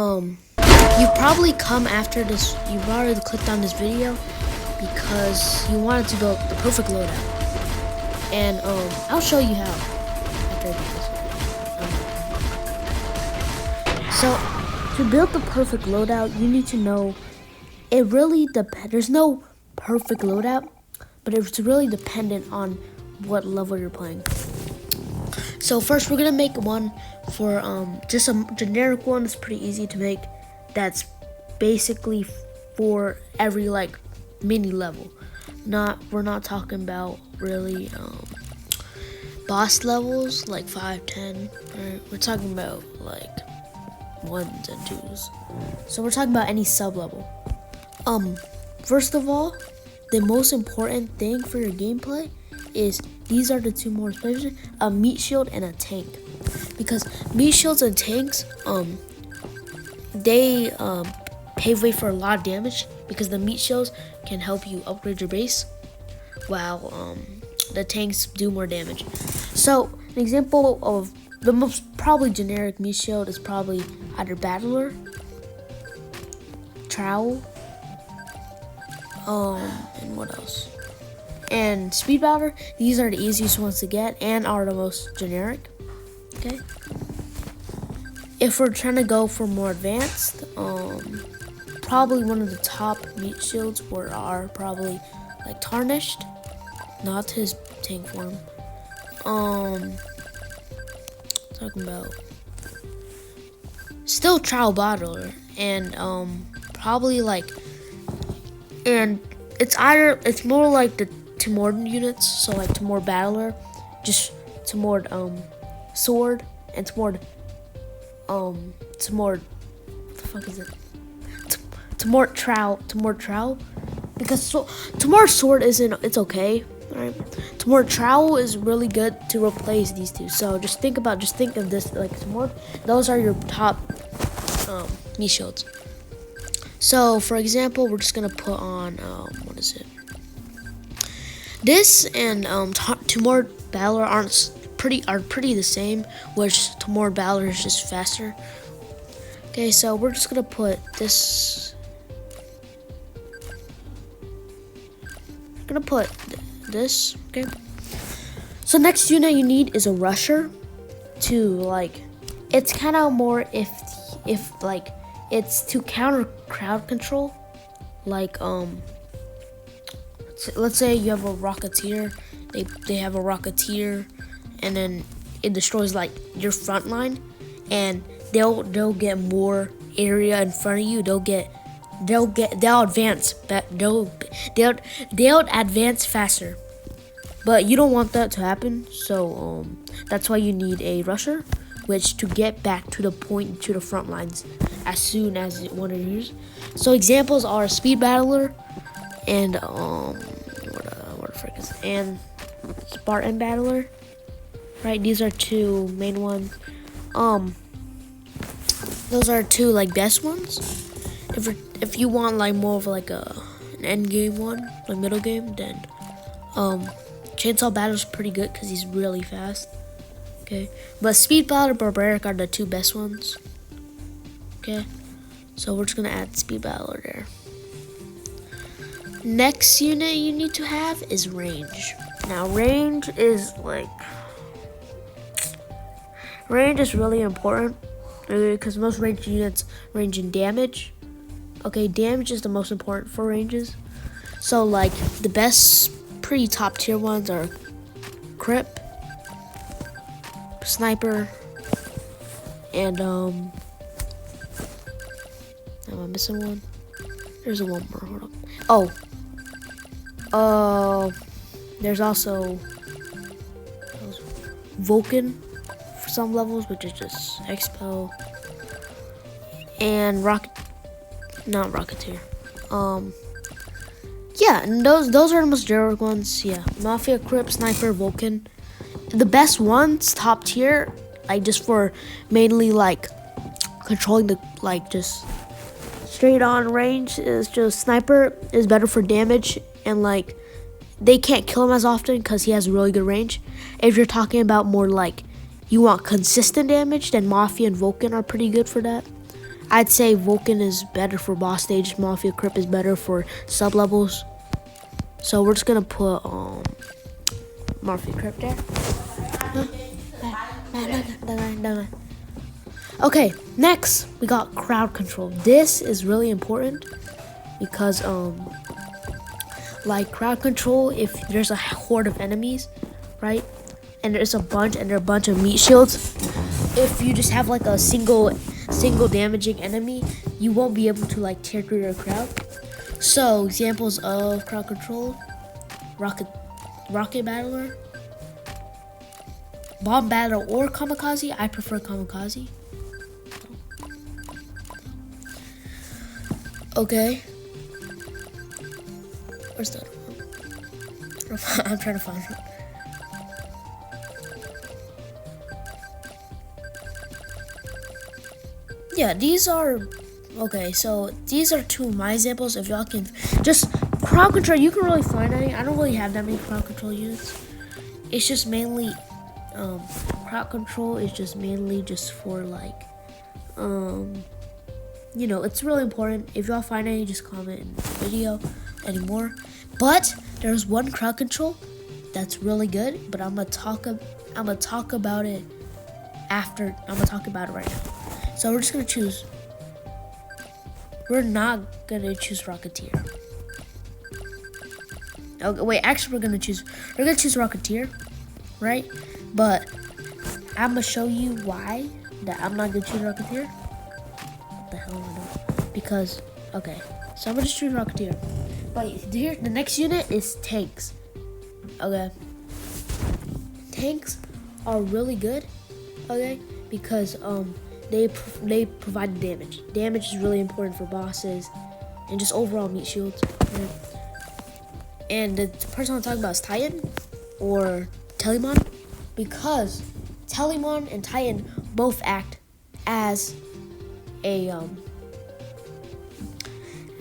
You probably come after this. You've already clicked on this video because you wanted to build the perfect loadout, and I'll show you how after I do this. So to build the perfect loadout, you need to know it really depends. There's no perfect loadout, but it's really dependent on what level you're playing. So first, we're gonna make one for just a generic one. It's pretty easy to make. That's basically for every like mini level. We're not talking about really boss levels like 5, 10. Right? We're talking about like 1s and 2s. So we're talking about any sub level. First of all, the most important thing for your gameplay is these are the two more special: a meat shield and a tank. Because meat shields and tanks, they pave way for a lot of damage, because the meat shields can help you upgrade your base, while the tanks do more damage. So an example of the most probably generic meat shield is probably either Battler, Trowel, and what else? And Speed Battler. These are the easiest ones to get and are the most generic. Okay. If we're trying to go for more advanced, probably one of the top meat shields are probably like Tarnished, not his tank form. Talking about still Trial Battler, and probably like, and it's more like the Timord units, so like Timord Battler, just Timord Sword, and Timord what the fuck is it? Timord Trowel, because Timord Sword it's okay, right? Timord Trowel is really good to replace these two. So just think of this like Timord. Those are your top meat shields. So for example, we're just gonna put on what is it? This and Timord Battler are pretty the same, which Timord Battler is just faster. Okay, so we're just gonna put this. We're gonna put this. Okay. So next unit you need is a rusher. To like, it's kind of more if like it's to counter crowd control. Like let's say you have a Rocketeer. They have a Rocketeer, and then it destroys like your front line, and they'll get more area in front of you. They'll advance, they'll advance faster. But you don't want that to happen, so that's why you need a rusher, which to get back to the point, to the front lines as soon as one is used. So examples are Speed Battler and what the frick is it? And Spartan Battler. Right, these are two main ones. Those are two like best ones. If you want like more of like an end game one, like middle game, then Chainsaw Battler's pretty good because he's really fast. Okay, but Speed Battler, Barbaric are the two best ones. Okay, so we're just gonna add Speed Battler there. Next unit you need to have is range. Now range is really important, because most range units range in damage. Okay, damage is the most important for ranges. So like the best pretty top tier ones are Crip, Sniper, and am I missing one? There's one more. Hold up. There's also Vulcan for some levels, which is just Expo, and not Rocketeer. Yeah, and those are the most generic ones. Yeah, Mafia, Crip, Sniper, Vulcan. The best ones, top tier, like just for mainly like controlling the like just straight on range, is just Sniper is better for damage, and like they can't kill him as often because he has really good range. If you're talking about more like you want consistent damage, then Mafia and Vulcan are pretty good for that. I'd say Vulcan is better for boss stage. Mafia Crypt is better for sub levels. So we're just gonna put Mafia Crypt there. Okay, next we got crowd control. This is really important because like crowd control, if there's a horde of enemies, right, and there's a bunch of meat shields, if you just have like a single damaging enemy, you won't be able to like tear through your crowd. So examples of crowd control: rocket battler, bomb battler, or kamikaze. I prefer kamikaze. Okay. Where's the other one? I'm trying to find it. Yeah, these are okay. So these are two of my examples. If y'all can just crowd control, you can really find any. I don't really have that many crowd control units. It's just mainly crowd control is just mainly just for like you know, it's really important. If y'all find any, just comment in the video anymore. But there's one crowd control that's really good, but I'm gonna talk about it after. I'm gonna talk about it right now. So we're just gonna choose. We're not gonna choose Rocketeer. Okay, wait. Actually, we're gonna choose Rocketeer, right? But I'm gonna show you why that I'm not gonna choose Rocketeer. What the hell am I doing? Because okay, so I'm gonna just choose Rocketeer. But here, the next unit is tanks. Okay, tanks are really good. Okay, because they provide damage. Damage is really important for bosses and just overall meat shields. Okay? And the person I'm talking about is Titan or Telemon, because Telemon and Titan both act as a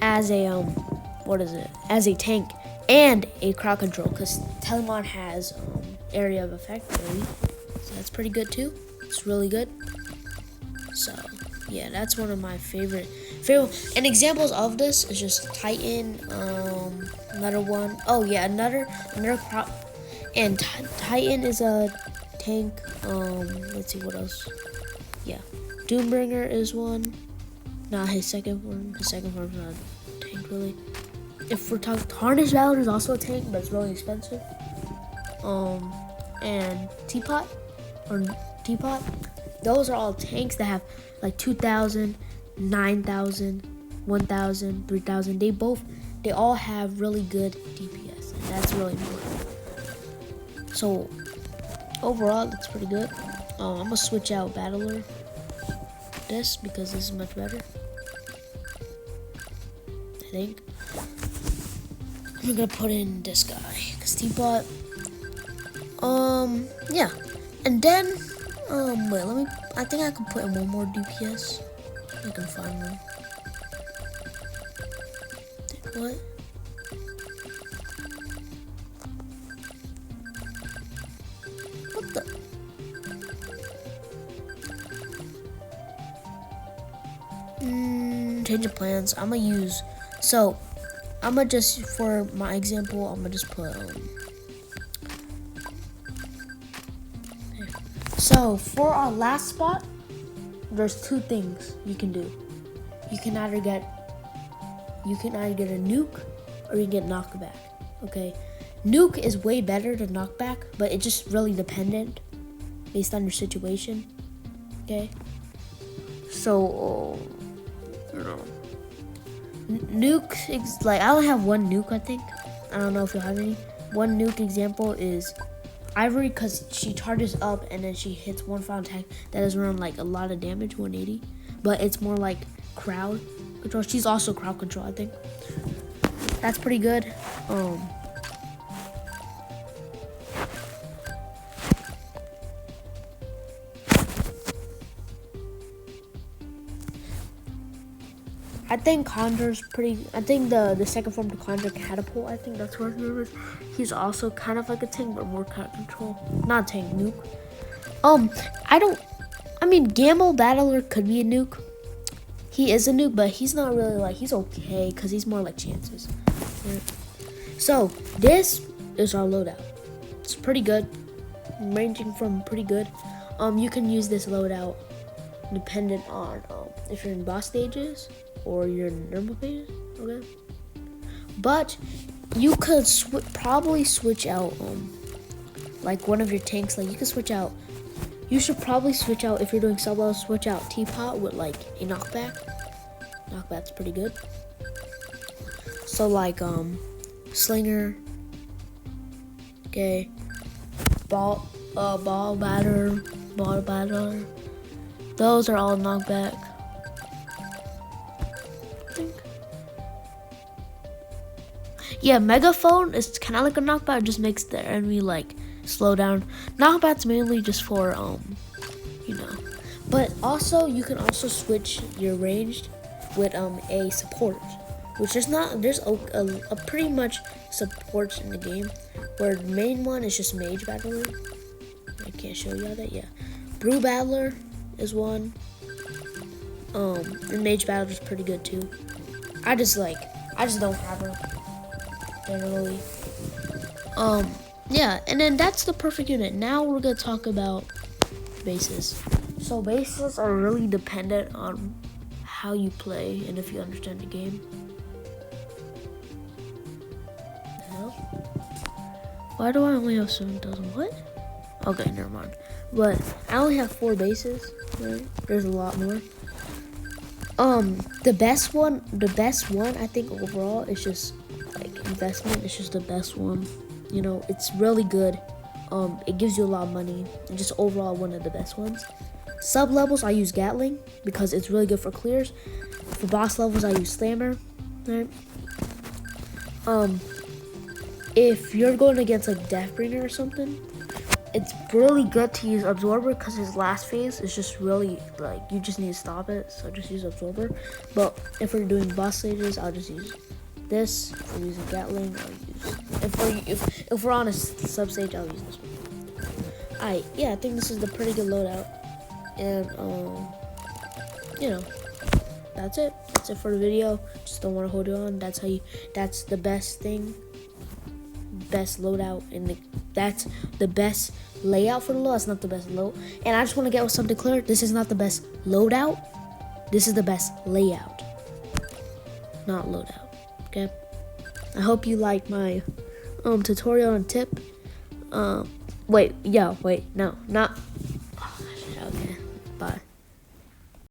as a tank and a crowd control, because Telemon has area of effect, really. So that's pretty good too. It's really good. So yeah, that's one of my favorite. And examples of this is just Titan. Another one. Oh yeah, another crowd. And Titan is a tank. Let's see what else. Yeah, Doombringer is one. Not his second form. His second form's not a tank really. If we're talking, Tarnished Valor is also a tank, but it's really expensive. And Teapot. Those are all tanks that have like 2,000, 9,000, 1,000, 3,000. They all have really good DPS, and that's really important. So overall, that's pretty good. I'm gonna switch out Battler this because this is much better, I think. I'm gonna put in this guy because Teapot. Yeah, and then wait, let me. I think I can put in one more DPS. I can find one. What? What the? Change of plans. I'm gonna use. So, I'm gonna just, for my example, I'm gonna just put. So for our last spot, there's two things you can do. You can either get a nuke or you can get knockback. Okay, nuke is way better than knockback, but it's just really dependent based on your situation. Okay, so nuke is like, I only have one nuke. I think, I don't know if you have any. One nuke example is Ivory, because she charges up and then she hits one final attack that is around like a lot of damage, 180. But it's more like crowd control. She's also crowd control, I think. That's pretty good. I think Conjur's pretty. I think the second form to Conjure, Catapult, I think that's what his name is. He's also kind of like a tank, but more crowd control. Not a tank, nuke. I mean, Gamble Battler could be a nuke. he is a noob, but he's not really like, he's okay, because he's more like chances. Right? So this is our loadout. It's pretty good, ranging from pretty good. You can use this loadout dependent on if you're in boss stages or you're in normal phases, okay? But you could probably switch out like one of your tanks. Like you could switch out. You should probably switch out if you're doing solo. Switch out Teapot with like a knockback. Knockback's pretty good. So like Slinger, okay, ball batter. Those are all knockback. I think. Yeah, Megaphone is kind of like a knockback. It just makes the enemy like slow down. Knockback's mainly just for you know. But also you can also switch your ranged with a support, which there's a pretty much supports in the game. Where the main one is just Mage Battler. I can't show y'all that. Yeah, Brew Battler is one. And Mage Battler is pretty good too. I just don't have her generally. Yeah, and then that's the perfect unit. Now we're gonna talk about bases. So bases are really dependent on how you play and if you understand the game. Why do I only have 7,000? What? Okay, never mind. But I only have 4 bases. Right? There's a lot more. The best one I think overall is just like investment. It's just the best one. You know, it's really good. It gives you a lot of money. And just overall one of the best ones. Sub levels I use Gatling because it's really good for clears. For boss levels I use Slammer. Right? If you're going against like Deathbringer or something, it's really good to use Absorber because his last phase is just really like you just need to stop it, so just use Absorber. But if we're doing boss stages, I'll just use this. If we're using Gatling, I'll use if we're on a sub stage, I'll use this one. Alright, yeah, I think this is the pretty good loadout. And you know, that's it. That's it for the video. Just don't want to hold you on. That's the best thing. Best loadout that's the best layout for the loadout. It's not the best load. And I just want to get with something clear. This is not the best loadout. This is the best layout, not loadout. Okay. I hope you like my tutorial and tip. No, not